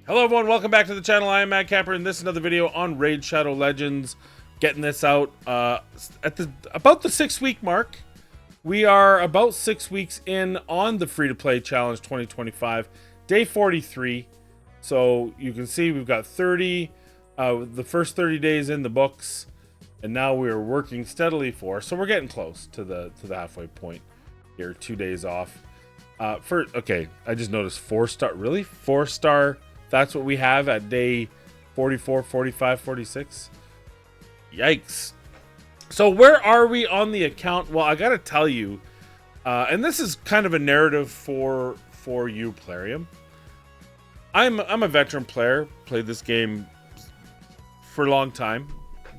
Hello everyone, welcome back to the channel. I am Mad Camper, and this is another video on Raid Shadow Legends. Getting this out at about the 6-week mark. We are about 6 weeks in on the free-to-play challenge 2025, day 43. So you can see we've got 30, the first 30 days in the books, and now we are working steadily for. So we're getting close to the halfway point here. 2 days off. Okay, I just noticed 4-star. Really, 4-star. That's what we have at day 44, 45, 46. Yikes. So where are we on the account? Well, I gotta tell you, and this is kind of a narrative for you, Plarium. I'm a veteran player. Played this game for a long time.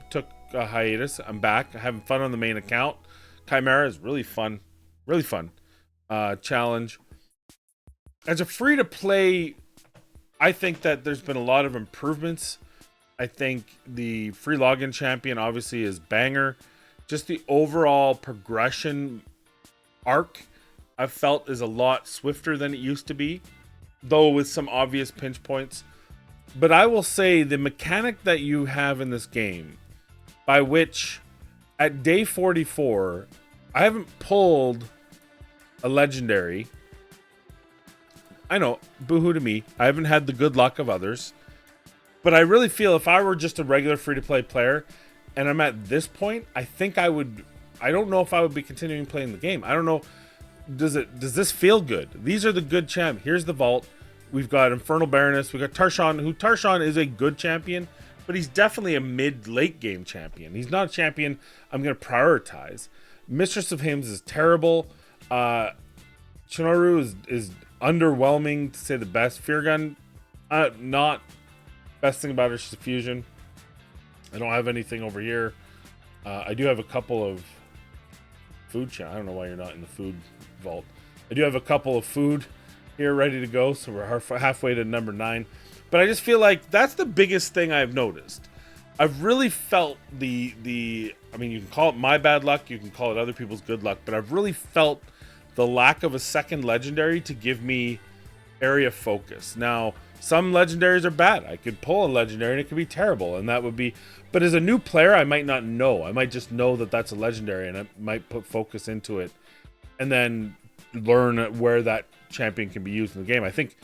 Took a hiatus. I'm back. I'm having fun on the main account. Chimera is really fun. Really fun. Challenge. As a free-to-play, I think that there's been a lot of improvements. I think the free login champion obviously is banger. Just the overall progression arc I've felt is a lot swifter than it used to be, though with some obvious pinch points. But I will say the mechanic that you have in this game, by which at day 44, I haven't pulled a legendary. I know, boohoo to me. I haven't had the good luck of others. But I really feel if I were just a regular free-to-play player and I'm at this point, I think I would... I don't know if I would be continuing playing the game. I don't know. Does this feel good? These are the good champ. Here's the vault. We've got Infernal Baroness. We've got Tarshan, who Tarshan is a good champion, but he's definitely a mid-late game champion. He's not a champion I'm going to prioritize. Mistress of Hymns is terrible. Chinoru is underwhelming, to say the best. Feargun, not best thing about her, she's a fusion. I don't have anything over here. I do have a couple of food. I don't know why you're not in the food vault. I do have a couple of food here ready to go, so we're halfway to number 9. But I just feel like that's the biggest thing I've noticed. I've really felt the I mean, you can call it my bad luck, you can call it other people's good luck, but I've really felt the lack of a second legendary to give me area focus. Now, some legendaries are bad. I could pull a legendary and it could be terrible, and that would be... But as a new player, I might not know. I might just know that that's a legendary, and I might put focus into it and then learn where that champion can be used in the game. I think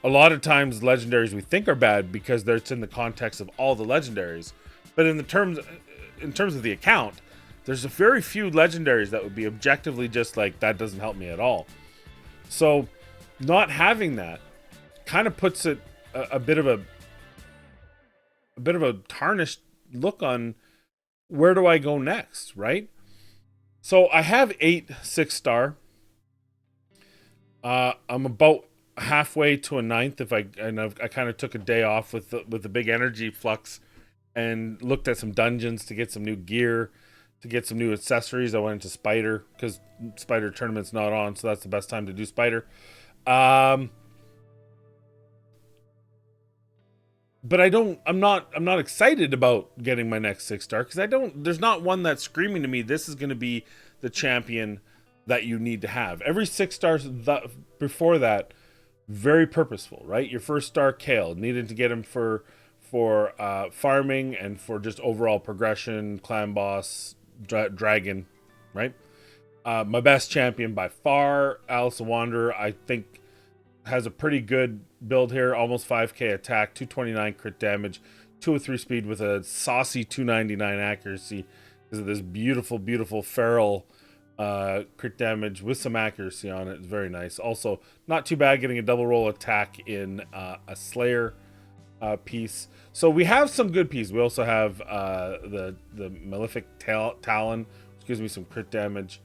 a lot of times legendaries we think are bad because it's in the context of all the legendaries. But in terms of the account, there's a very few legendaries that would be objectively just like, that doesn't help me at all. So not having that kind of puts it a bit of a tarnished look on where do I go next, right? So I have 8 6-star. I'm about halfway to a 9th. I kind of took a day off with the big energy flux and looked at some dungeons to get some new gear, to get some new accessories. I went into Spider because Spider tournament's not on, so that's the best time to do Spider. But I'm not excited about getting my next 6-star because there's not one that's screaming to me this is going to be the champion that you need to have. Every 6-star before that, very purposeful, right? Your first star, Kale, needed to get him for farming and for just overall progression, clan boss, dragon, right? My best champion by far, Alice the Wanderer, I think has a pretty good build here. Almost 5k attack, 229 crit damage, 203 speed with a saucy 299 accuracy because of this beautiful, beautiful feral crit damage with some accuracy on it. It's very nice. Also, not too bad getting a double roll attack in a Slayer piece. So we have some good pieces. We also have the Malefic Talon, which gives me some crit damage,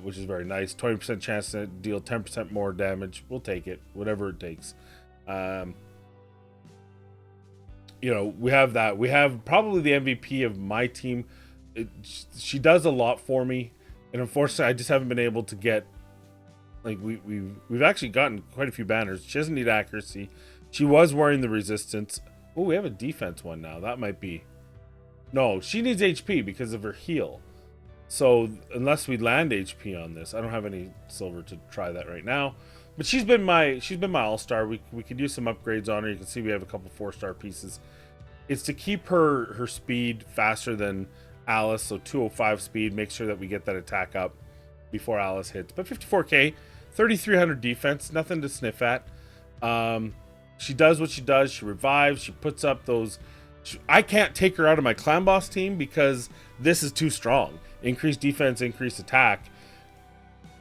which is very nice. 20% chance to deal 10% more damage. We'll take it, whatever it takes. You know, we have that. We have probably the MVP of my team. She does a lot for me, and unfortunately, I just haven't been able to get. Like we've actually gotten quite a few banners. She doesn't need accuracy. She was wearing the resistance. Oh, we have a defense one now. That might be... No, she needs HP because of her heal. So unless we land HP on this, I don't have any silver to try that right now. But she's been my all-star. We could use some upgrades on her. You can see we have a couple 4-star pieces. It's to keep her speed faster than Alice, so 205 speed. Make sure that we get that attack up before Alice hits. But 54k, 3300 defense, nothing to sniff at. She does what she does. She revives. She puts up those. I can't take her out of my clan boss team because this is too strong. Increased defense, increased attack.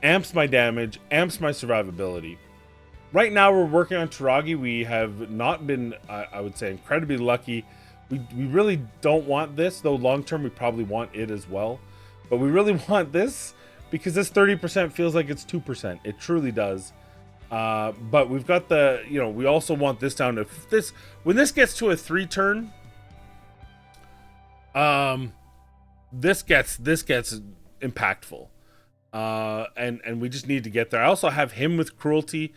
Amps my damage, amps my survivability. Right now we're working on Taragi. We have not been, I would say, incredibly lucky. We really don't want this, though long term we probably want it as well. But we really want this because this 30% feels like it's 2%. It truly does. But we've got the, we also want this down to this. When this gets to a 3 turn, this gets impactful. And we just need to get there. I also have him with cruelty.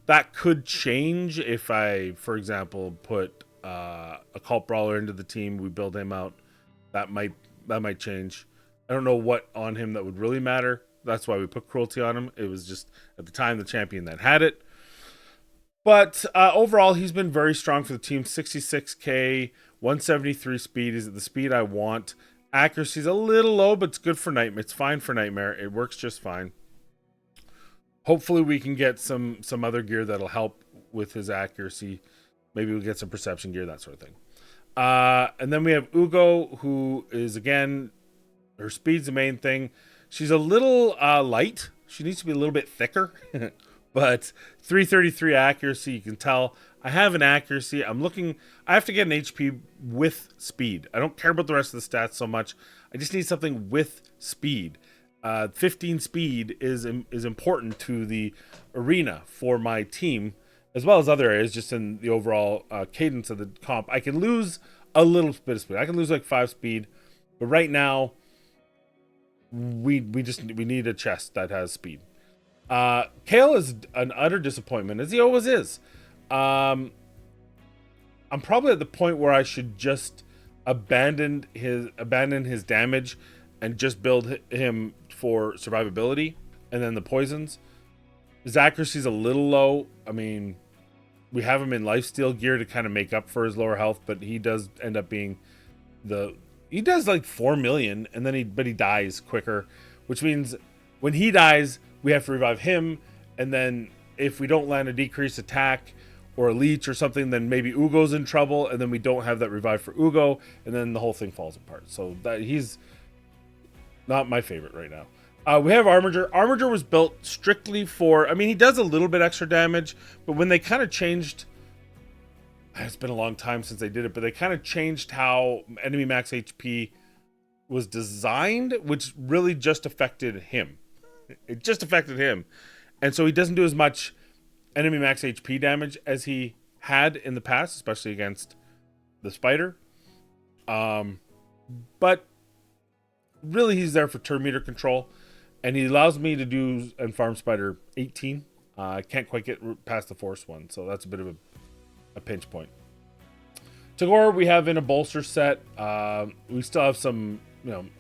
That could change if I, for example, put a cult brawler into the team. We build him out. That might change. I don't know what on him that would really matter. That's why we put cruelty on him. It was just at the time the champion that had it. But overall, he's been very strong for the team. 66k, 173 speed is at the speed I want. Accuracy's a little low, but it's good for Nightmare. It's fine for Nightmare. It works just fine. Hopefully we can get some other gear that'll help with his accuracy. Maybe we'll get some perception gear, that sort of thing. And then we have Ugo, who is, again, her speed's the main thing. She's a little light. She needs to be a little bit thicker. But 333 accuracy, you can tell. I have an accuracy. I have to get an HP with speed. I don't care about the rest of the stats so much. I just need something with speed. 15 speed is important to the arena for my team, as well as other areas, just in the overall cadence of the comp. I can lose a little bit of speed. I can lose like 5 speed, but right now we need a chest that has speed. Kale is an utter disappointment, as he always is. I'm probably at the point where I should just abandon his damage and just build him for survivability and then the poisons. His accuracy is a little low. I mean, we have him in lifesteal gear to kind of make up for his lower health, but he does end up being he does like 4 million and then he dies quicker, which means when he dies, we have to revive him, and then if we don't land a decreased attack or a leech or something, then maybe Ugo's in trouble, and then we don't have that revive for Ugo, and then the whole thing falls apart. So that he's not my favorite right now. We have Armiger. Armiger was built strictly for, I mean, he does a little bit extra damage, but when they kind of changed, it's been a long time since they did it, but they kind of changed how enemy max HP was designed, which really just affected him. It just affected him. And so he doesn't do as much enemy max HP damage as he had in the past, especially against the spider. But really he's there for turn meter control, and he allows me to do and farm spider 18. I can't quite get past the force one, so that's a bit of a pinch point. Tagore we have in a bolster set. We still have some,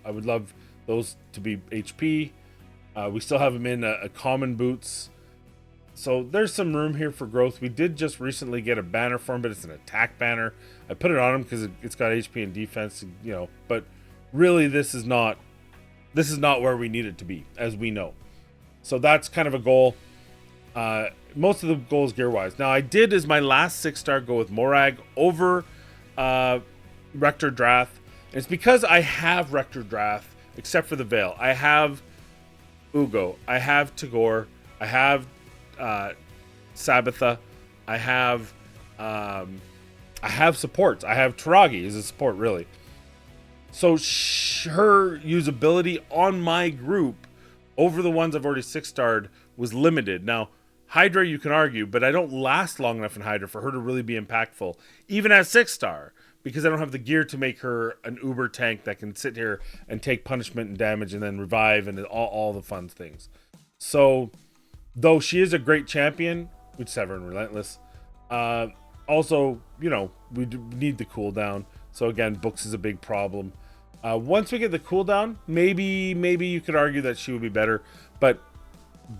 I would love those to be HP. We still have him in a common boots. So there's some room here for growth. We did just recently get a banner for him, but it's an attack banner. I put it on him because it's got HP and defense, but really this is not where we need it to be, as we know. So that's kind of a goal. Most of the goals gear-wise. Now I did, as my last 6-star, go with Morag over Rector Drath. And it's because I have Rector Drath, except for the Veil. I have Ugo, I have Tagore, I have Sabitha, I have supports. I have Taragi as a support, really. So her usability on my group over the ones I've already 6-starred was limited. Now Hydra, you can argue, but I don't last long enough in Hydra for her to really be impactful, even at 6-star, because I don't have the gear to make her an uber tank that can sit here and take punishment and damage and then revive and all the fun things. So, though she is a great champion, we just have her in Relentless. Also, we need the cooldown. So again, books is a big problem. Once we get the cooldown, maybe you could argue that she would be better, but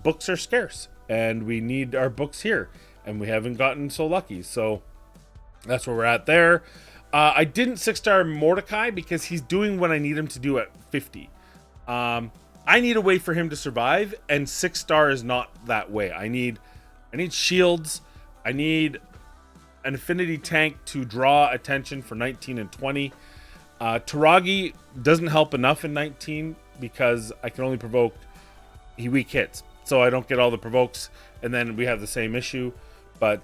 books are scarce. and we need our books here, and we haven't gotten so lucky. So that's where we're at there. I didn't 6-star Mordecai because he's doing what I need him to do at 50. I need a way for him to survive, and 6-star is not that way. I need shields. I need an affinity tank to draw attention for 19 and 20. Taragi doesn't help enough in 19 because I can only provoke he weak hits, so I don't get all the provokes, and then we have the same issue. But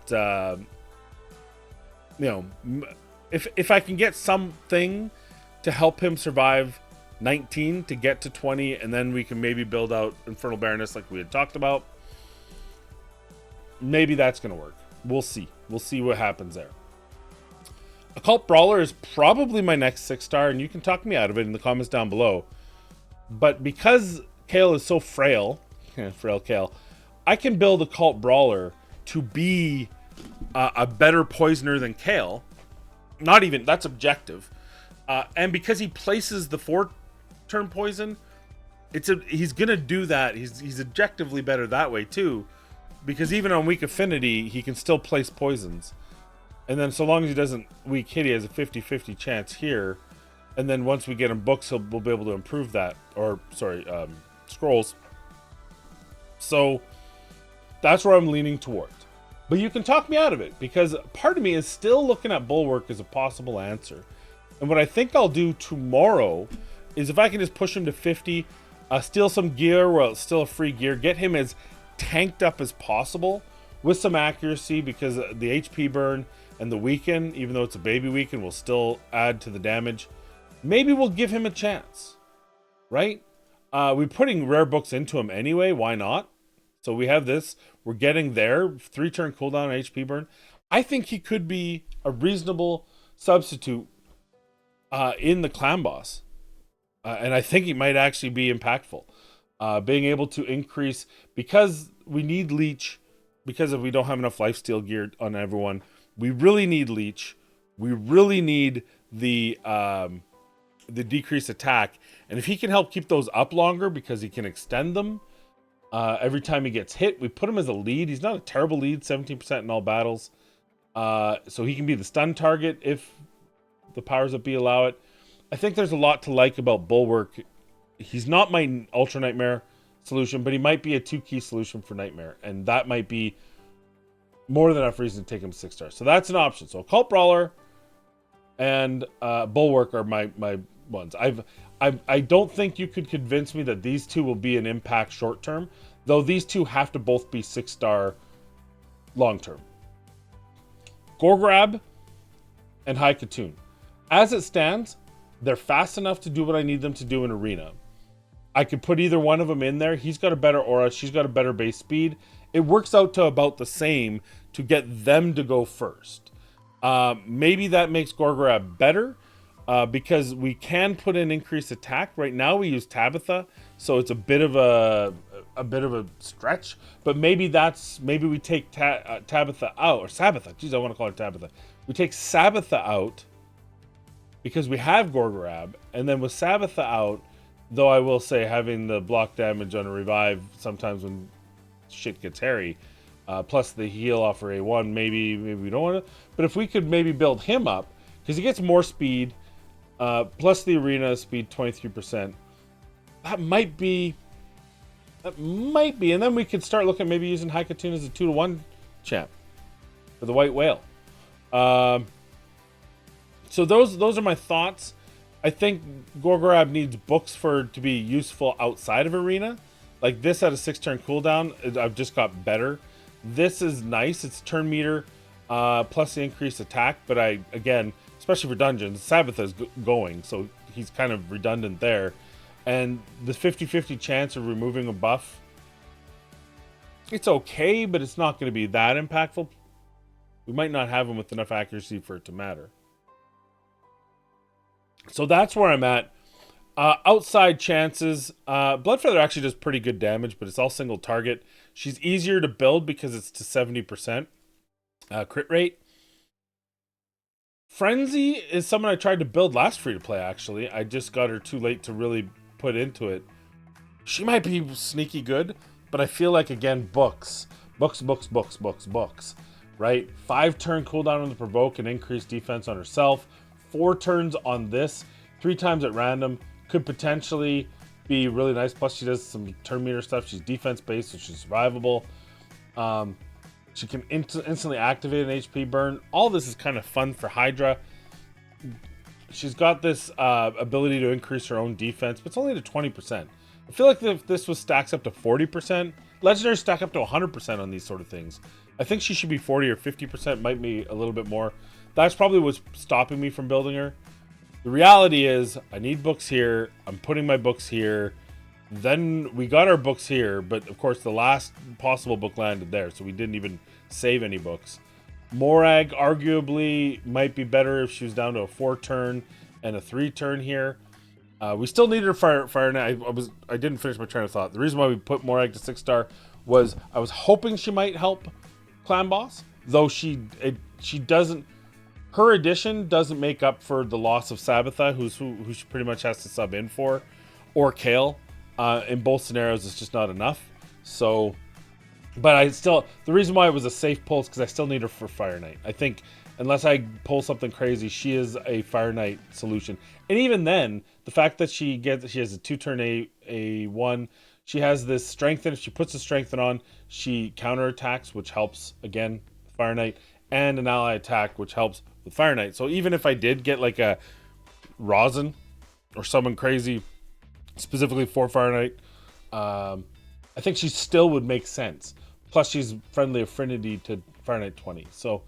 if I can get something to help him survive 19 to get to 20, and then we can maybe build out Infernal Baroness like we had talked about, maybe that's going to work. We'll see. We'll see what happens there. Occult Brawler is probably my next 6-star, and you can talk me out of it in the comments down below. But because Kale is so frail, frail Kale, I can build Occult Brawler to be a better poisoner than Kale. Not even, that's objective. And because he places the 4-turn poison, he's going to do that. He's objectively better that way too. Because even on weak affinity, he can still place poisons. And then so long as he doesn't weak hit, he has a 50-50 chance here. And then once we get him books, we'll be able to improve that. Or, sorry, scrolls. So that's where I'm leaning towards. But you can talk me out of it, because part of me is still looking at Bulwark as a possible answer. And what I think I'll do tomorrow is if I can just push him to 50, steal some gear while it's still a free gear, get him as tanked up as possible with some accuracy, because the HP burn and the weaken, even though it's a baby weaken, will still add to the damage. Maybe we'll give him a chance, right? We're putting rare books into him anyway. Why not? So we have this. We're getting there. 3-turn cooldown HP burn. I think he could be a reasonable substitute in the clan boss. And I think he might actually be impactful. Being able to increase, because we need leech, because if we don't have enough lifesteal gear on everyone, we really need leech. We really need the decreased attack. And if he can help keep those up longer because he can extend them every time he gets hit, we put him as a lead. He's not a terrible lead, 17% in all battles. So he can be the stun target if the powers that be allow it. I think there's a lot to like about Bulwark. He's not my Ultra Nightmare solution, but he might be a 2-key solution for Nightmare. And that might be more than enough reason to take him 6-star. So that's an option. So Occult Brawler and Bulwark are my ones. I don't think you could convince me that these two will be an impact short term, though these two have to both be 6-star long term. Gorgrab and High Katoon. As it stands, they're fast enough to do what I need them to do in Arena. I could put either one of them in there. He's got a better aura. She's got a better base speed. It works out to about the same to get them to go first. Maybe that makes Gorgrab better because we can put in increased attack. Right now we use Tabitha, so it's a bit of a stretch. But maybe we take Tabitha out, or Sabitha. Jeez, I want to call her Tabitha. We take Sabitha out because we have Gorgrab, and then with Sabitha out, though I will say having the block damage on a revive sometimes when shit gets hairy, plus the heal off for A1, maybe we don't want to. But if we could maybe build him up, because he gets more speed, plus the arena speed 23%, that might be. And then we could start looking at maybe using High Katoon as a 2-to-1 champ for the White Whale. So those are my thoughts. I think Gorgrab needs books to be useful outside of Arena. Like this at a 6-turn cooldown, I've just got better. This is nice. It's turn meter plus the increased attack. But again, especially for dungeons, Sabitha is going, so he's kind of redundant there. And the 50-50 chance of removing a buff, it's okay, but it's not going to be that impactful. We might not have him with enough accuracy for it to matter. So that's where I'm at. Outside chances, Bloodfeather actually does pretty good damage, but it's all single target. She's easier to build because it's to 70% crit rate. Frenzy is someone I tried to build last free-to-play, actually. I just got her too late to really put into it. She might be sneaky good. but I feel like, again, books, right? 5-turn cooldown on the provoke and increased defense on herself. 4 turns on this, 3 times at random, could potentially be really nice. Plus, she does some turn meter stuff. She's defense based, so she's survivable. She can instantly activate an HP burn. All this is kind of fun for Hydra. She's got this ability to increase her own defense, but it's only to 20%. I feel like if this was stacks up to 40%, legendaries stack up to 100% on these sort of things. I think she should be 40 or 50%, might be a little bit more. That's probably what's stopping me from building her. The reality is, I need books here. I'm putting my books here. Then we got our books here, but of course the last possible book landed there, so we didn't even save any books. Morag arguably might be better if she was down to a 4-turn and a 3-turn here. We still needed a fire knight. I didn't finish my train of thought. The reason why we put Morag to 6-star was I was hoping she might help Clan Boss, though she doesn't. Her addition doesn't make up for the loss of Sabbatha, who she pretty much has to sub in for, or Kale. In both scenarios, it's just not enough. So, but the reason why it was a safe pull is because I still need her for Fire Knight. I think unless I pull something crazy, she is a Fire Knight solution. And even then, the fact that she has a 2-turn A1, she has this strengthen. If she puts the strengthen on, she counterattacks, which helps again Fire Knight, and an ally attack, which helps with Fire Knight. So even if I did get like a Rosin or someone crazy specifically for Fire Knight, I think she still would make sense. Plus, she's friendly affinity to Fire Knight 20. So,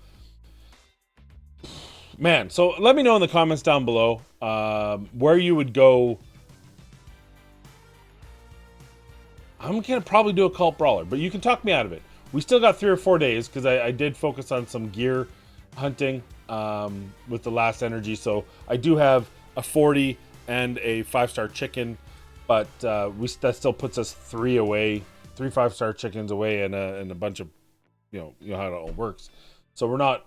man, so let me know in the comments down below where you would go. I'm going to probably do a Cult Brawler, but you can talk me out of it. We still got 3 or 4 days because I did focus on some gear hunting with the last energy. So I do have a 40 and a 5-star chicken. But that still puts us 3 away, 3 5-star chickens away, and a bunch of, you know how it all works. So we're not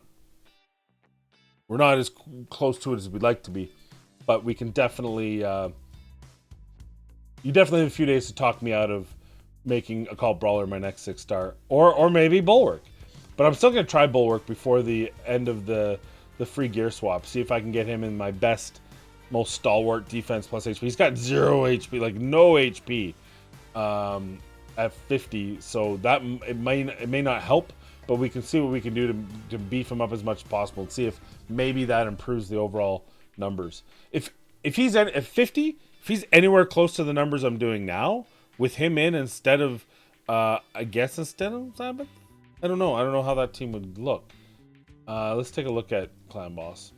as close to it as we'd like to be, but we can definitely. You definitely have a few days to talk me out of making a Cult Brawler my next 6-star, or maybe Bulwark. But I'm still gonna try Bulwark before the end of the free gear swap. See if I can get him in my best, most stalwart defense plus HP. He's got 0 HP, like no HP at 50. So that it may not help, but we can see what we can do to beef him up as much as possible and see if maybe that improves the overall numbers. If he's at 50, if he's anywhere close to the numbers I'm doing now with him in instead of instead of Sabbath, I don't know how that team would look. Let's take a look at Clan Boss.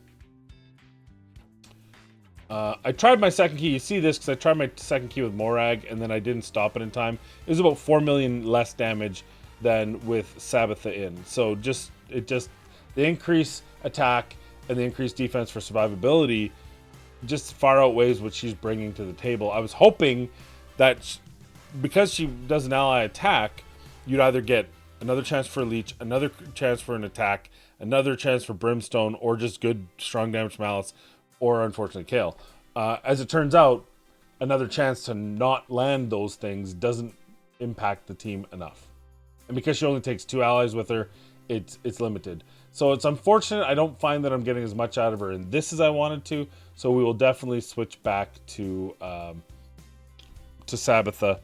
I tried my second key. You see this because I tried my second key with Morag and then I didn't stop it in time. It was about 4 million less damage than with Sabbatha in. So the increased attack and the increased defense for survivability just far outweighs what she's bringing to the table. I was hoping that because she does an ally attack, you'd either get another chance for a leech, another chance for an attack, another chance for brimstone, or just good strong damage malice, or unfortunately Kale. As it turns out, another chance to not land those things doesn't impact the team enough. And because she only takes 2 allies with her, it's limited. So it's unfortunate. I don't find that I'm getting as much out of her in this as I wanted to. So we will definitely switch back to Sabbatha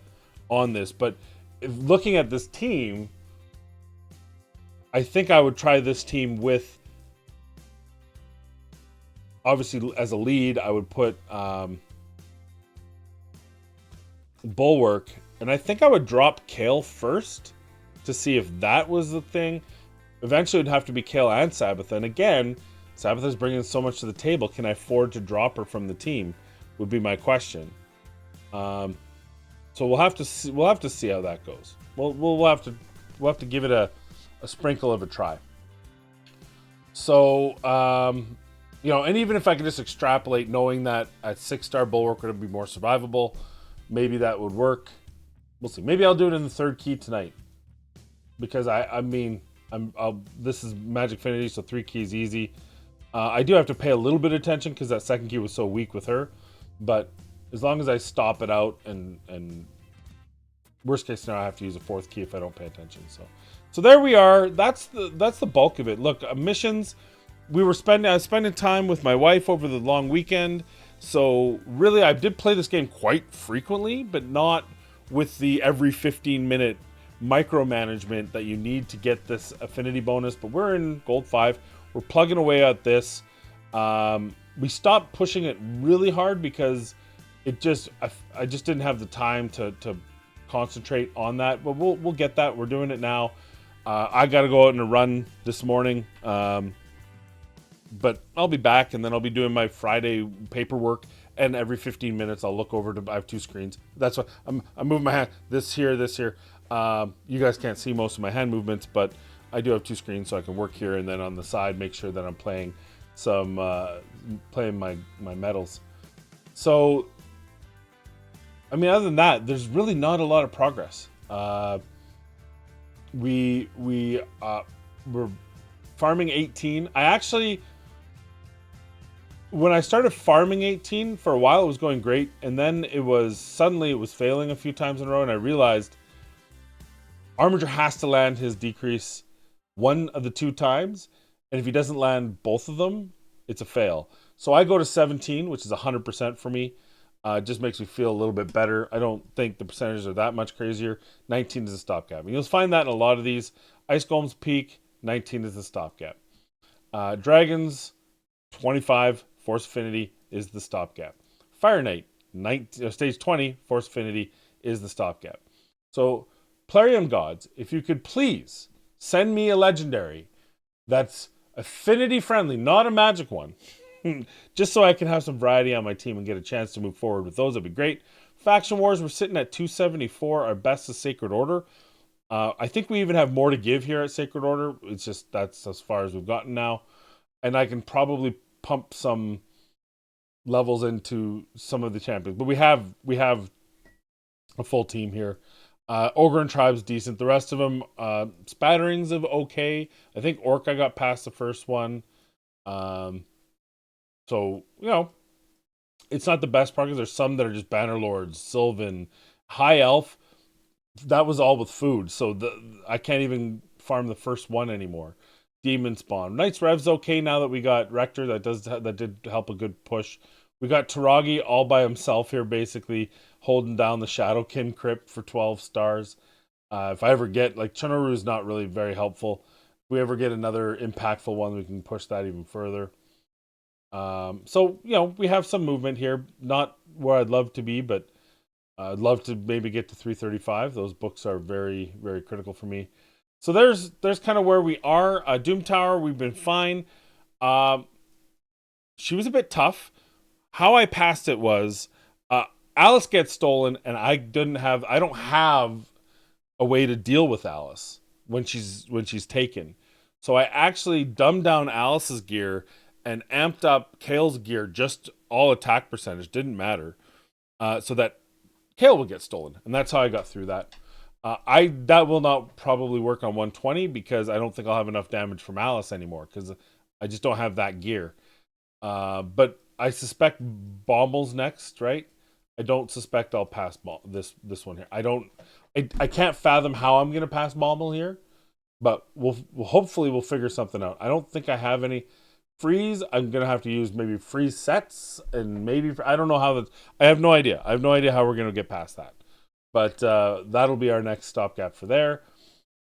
on this. But looking at this team, I think I would try this team with, obviously as a lead, I would put Bulwark, and I think I would drop Kale first to see if that was the thing. Eventually it'd have to be Kale and Sabbatha, and again, Sabbatha's bringing so much to the table. Can I afford to drop her from the team? Would be my question. So we'll have to see. We'll have to see how that goes. We'll have to give it a sprinkle of a try. So and even if I could just extrapolate, knowing that at 6-star Bulwark would be more survivable, maybe that would work. We'll see. Maybe I'll do it in the 3rd key tonight, because this is Magic Affinity, so 3 keys easy. I do have to pay a little bit of attention because that 2nd key was so weak with her, but as long as I stop it out and Worst case scenario, I have to use a fourth key if I don't pay attention. So there we are. That's the bulk of it. Look, missions. I was spending time with my wife over the long weekend. So really, I did play this game quite frequently, but not with the every 15-minute micromanagement that you need to get this affinity bonus. But we're in Gold 5. We're plugging away at this. We stopped pushing it really hard because I just didn't have the time to concentrate on that. But we'll get that. We're doing it now. I got to go out on a run this morning. But I'll be back, and then I'll be doing my Friday paperwork. And every 15 minutes, I'll look over I have two screens. That's why I'm moving my hand. This here, this here. You guys can't see most of my hand movements, but I do have two screens, so I can work here, and then on the side, make sure that I'm playing my medals. So, I mean, other than that, there's really not a lot of progress. We're farming 18. When I started farming 18, for a while it was going great, and then it was failing a few times in a row, and I realized Armiger has to land his decrease one of the two times, and if he doesn't land both of them, it's a fail. So I go to 17, which is 100% for me. It just makes me feel a little bit better. I don't think the percentages are that much crazier. 19 is a stopgap. And you'll find that in a lot of these. Ice Golems peak, 19 is the stopgap. Dragons, 25, Force Affinity is the stopgap. Fire Knight, stage 20, Force Affinity is the stopgap. So, Plarium Gods, if you could please send me a legendary that's affinity friendly, not a magic one, just so I can have some variety on my team and get a chance to move forward with those, that'd be great. Faction Wars, we're sitting at 274. Our best is Sacred Order. I think we even have more to give here at Sacred Order. It's just that's as far as we've gotten now. And I can probably pump some levels into some of the champions. But we have a full team here. Ogre and Tribe's decent. The rest of them, spatterings of okay. I think Orc I got past the first one. So, it's not the best part because there's some that are just Bannerlords, Sylvan, High Elf. That was all with food. So I can't even farm the first one anymore. Demon Spawn. Knights Rev's okay now that we got Rector. That did help a good push. We got Taragi all by himself here, basically holding down the Shadowkin Crypt for 12 stars. If I ever get, Chonoru is not really very helpful. If we ever get another impactful one, we can push that even further. So, we have some movement here. Not where I'd love to be, but I'd love to maybe get to 335. Those books are very, very critical for me. So there's kind of where we are. Doom Tower, we've been fine. She was a bit tough. How I passed it was Alice gets stolen, and I don't have a way to deal with Alice when she's taken. So I actually dumbed down Alice's gear and amped up Kale's gear, just all attack percentage, didn't matter, so that Kale would get stolen, and that's how I got through that. That will not probably work on 120 because I don't think I'll have enough damage from Alice anymore because I just don't have that gear. But I suspect Bommel's next, right? I don't suspect I'll pass this one here. I can't fathom how I'm gonna pass Bommel here, but we'll hopefully figure something out. I don't think I have any freeze. I'm gonna have to use maybe freeze sets and maybe I don't know how I have no idea. I have no idea how we're gonna get past that. But that'll be our next stopgap for there.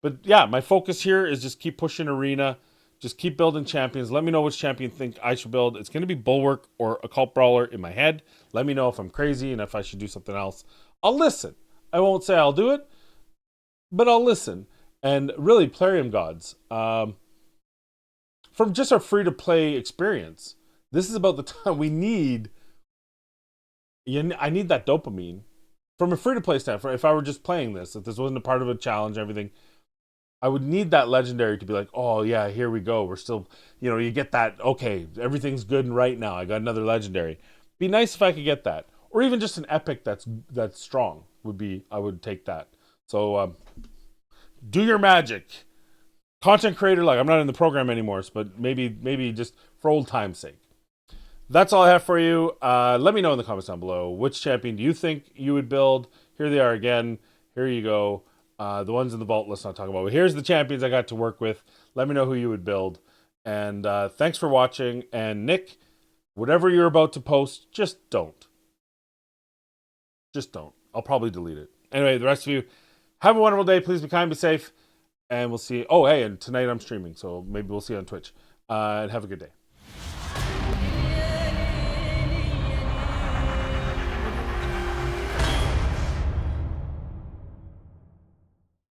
But yeah, my focus here is just keep pushing Arena. Just keep building champions. Let me know which champion you think I should build. It's going to be Bulwark or Occult Brawler in my head. Let me know if I'm crazy and if I should do something else. I'll listen. I won't say I'll do it, but I'll listen. And really, Plarium Gods. From just our free-to-play experience, this is about the time we need... I need that dopamine. From a free-to-play standpoint, if I were just playing this, if this wasn't a part of a challenge and everything, I would need that legendary to be like, oh yeah, here we go. We're still, you get that, okay, everything's good and right now. I got another legendary. Be nice if I could get that. Or even just an epic that's strong I would take that. So do your magic. Content creator, I'm not in the program anymore, but maybe just for old time's sake. That's all I have for you. Let me know in the comments down below. Which champion do you think you would build? Here they are again. Here you go. The ones in the vault, let's not talk about. But here's the champions I got to work with. Let me know who you would build. And thanks for watching. And Nick, whatever you're about to post, just don't. Just don't. I'll probably delete it. Anyway, the rest of you, have a wonderful day. Please be kind, be safe. And we'll see. Oh, hey, and tonight I'm streaming. So maybe we'll see you on Twitch. And have a good day.